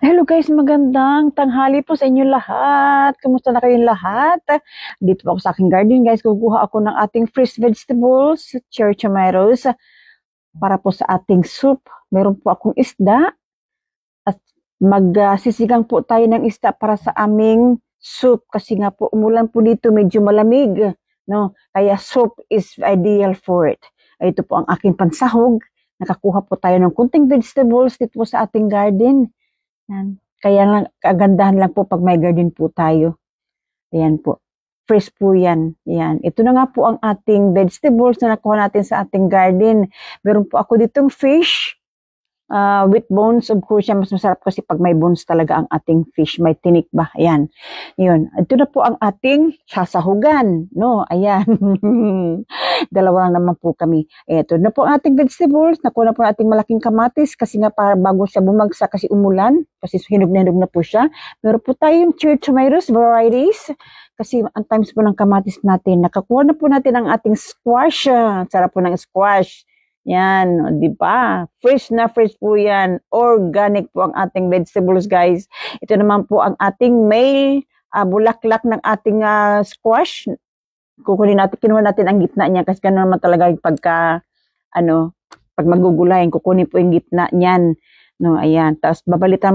Hello guys, magandang tanghali po sa inyo lahat. Kumusta na kayong lahat? Dito po ako sa aking garden guys. Kukuha ako ng ating fresh vegetables, cherry tomatoes, para po sa ating soup. Meron po akong isda at magsisigang po tayo ng isda para sa aming soup. Kasi nga po umulan po dito, medyo malamig. No? Kaya soup is ideal for it. Ito po ang aking pansahog. Nakakuha po tayo ng kunting vegetables dito po sa ating garden. Yan. Kaya lang, kagandahan lang po pag may garden po tayo. Ayan po. Fresh po yan. Yan. Ito na nga po ang ating vegetables na nakuha natin sa ating garden. Meron po ako ditong fish with bones. Of course, yan, mas masarap kasi pag may bones talaga ang ating fish. May tinik ba? Ayan. Yun. Ito na po ang ating sasahugan. No? Ayan. Dalawa lang naman po kami. Ito na po ang ating vegetables. Nakuha na po ating malaking kamatis kasi nga para bago siya bumagsak kasi umulan. Kasi hinog na po siya. Meron po tayong cherry tomatoes varieties. Kasi ang times po ng kamatis natin. Nakakuha na po natin ang ating squash. Sarap po ng squash. Yan, di ba? Fresh na fresh po yan. Organic po ang ating vegetables, guys. Ito naman po ang ating male bulaklak ng ating squash. Kukunin natin, kinuha natin ang gitna niya kasi gano'n naman talaga pagka, pag magugulayin, kukunin po yung gitna niyan. No, ayan. Tapos babalitan